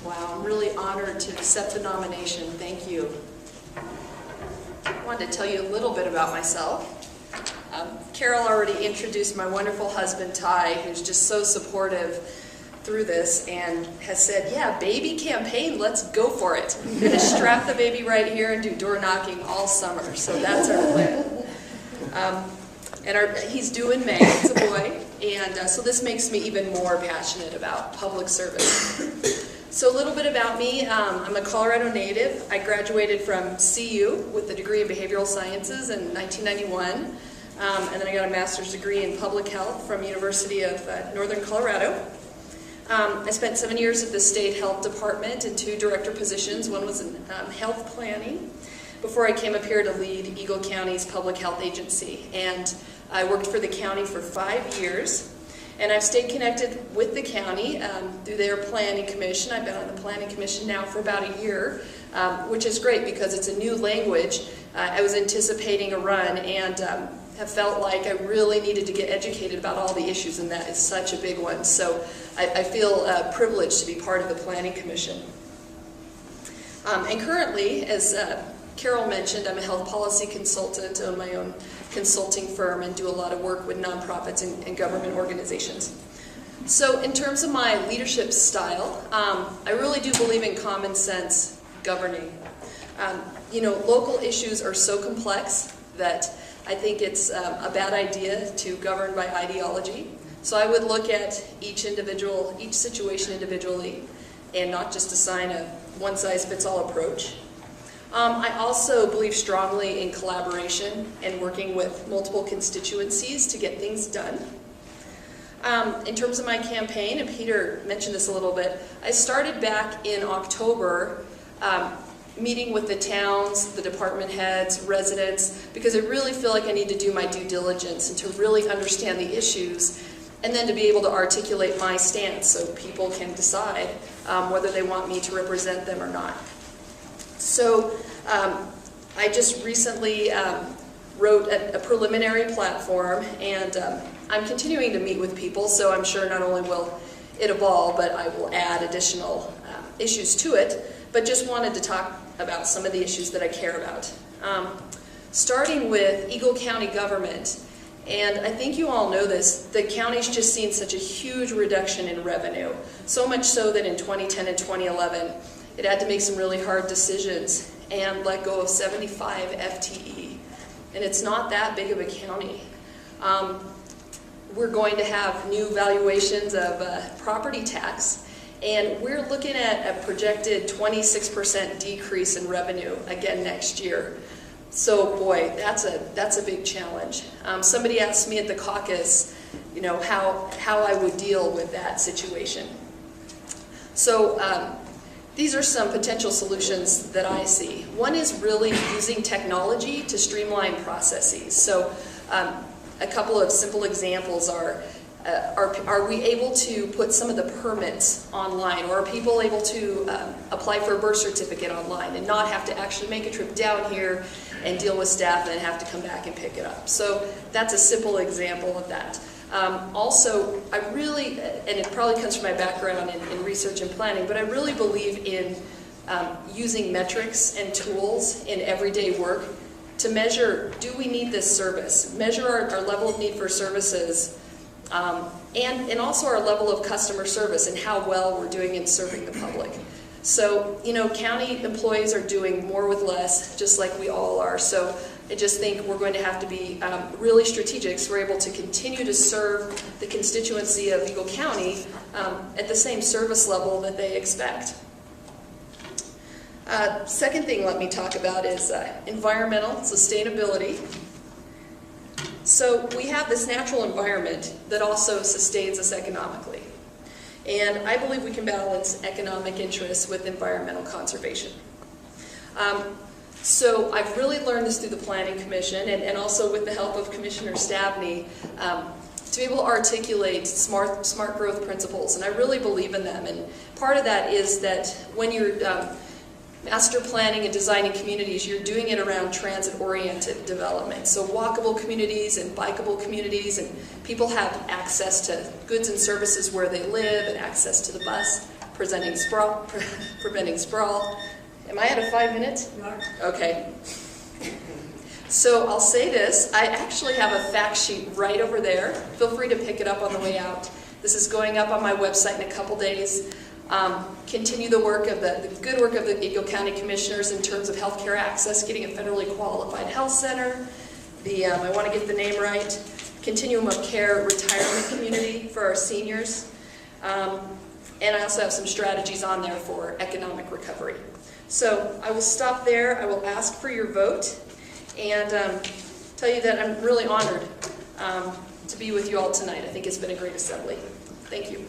Wow, I'm really honored to accept the nomination. Thank you. I wanted to tell you a little bit about myself. Carol already introduced my wonderful husband, Ty, who's just so supportive through this and has said, yeah, baby campaign, let's go for it. We're going to strap the baby right here and do door knocking all summer. So that's our plan. He's due in May, it's a boy, and so this makes me even more passionate about public service. So a little bit about me, I'm a Colorado native. I graduated from CU with a degree in behavioral sciences in 1991, and then I got a master's degree in public health from University of Northern Colorado. I spent 7 years at the state health department in 2 director positions. One was in health planning before I came up here to lead Eagle County's public health agency. And I worked for the county for 5 years. And I've stayed connected with the county through their planning commission. I've been on the planning commission now for about a year, which is great because it's a new language. I was anticipating a run and have felt like I really needed to get educated about all the issues, and that is such a big one. So I feel privileged to be part of the planning commission. And currently, as Carol mentioned, I'm a health policy consultant, own my own consulting firm, and do a lot of work with nonprofits and government organizations. So in terms of my leadership style, I really do believe in common sense governing. Local issues are so complex that I think it's a bad idea to govern by ideology. So I would look at each situation individually and not just assign a one-size-fits-all approach. I also believe strongly in collaboration and working with multiple constituencies to get things done. In terms of my campaign, and Peter mentioned this a little bit, I started back in October meeting with the towns, the department heads, residents, because I really feel like I need to do my due diligence and to really understand the issues, and then to be able to articulate my stance so people can decide whether they want me to represent them or not. So I just recently wrote a preliminary platform, and I'm continuing to meet with people, so I'm sure not only will it evolve, but I will add additional issues to it, but just wanted to talk about some of the issues that I care about. Starting with Eagle County government, and I think you all know this, the county's just seen such a huge reduction in revenue, so much so that in 2010 and 2011, it had to make some really hard decisions and let go of 75 FTE. And it's not that big of a county. We're going to have new valuations of property tax, and we're looking at a projected 26% decrease in revenue again next year. So boy, that's a big challenge. Somebody asked me at the caucus, how I would deal with that situation. So these are some potential solutions that I see. One is really using technology to streamline processes. So a couple of simple examples are we able to put some of the permits online, or are people able to apply for a birth certificate online and not have to actually make a trip down here and deal with staff and then have to come back and pick it up? So that's a simple example of that. Also, I really, and it probably comes from my background in research and planning, but I really believe in using metrics and tools in everyday work to measure, do we need this service? Measure our level of need for services, and also our level of customer service and how well we're doing in serving the public. So, county employees are doing more with less, just like we all are. So I just think we're going to have to be really strategic so we're able to continue to serve the constituency of Eagle County at the same service level that they expect. Second thing let me talk about is environmental sustainability. So we have this natural environment that also sustains us economically. And I believe we can balance economic interests with environmental conservation. So I've really learned this through the Planning Commission and also with the help of Commissioner Stabney to be able to articulate smart growth principles, and I really believe in them. And part of that is that when you're master planning and designing communities, you're doing it around transit-oriented development. So walkable communities and bikeable communities, and people have access to goods and services where they live and access to the bus, preventing sprawl. Am I at a 5 minutes? Okay. So I'll say this, I actually have a fact sheet right over there. Feel free to pick it up on the way out. This is going up on my website in a couple days. Continue the work of the good work of the Eagle County Commissioners in terms of healthcare access, getting a federally qualified health center. I want to get the name right. Continuum of care retirement community for our seniors. And I also have some strategies on there for economic recovery. So I will stop there. I will ask for your vote and tell you that I'm really honored to be with you all tonight. I think it's been a great assembly. Thank you.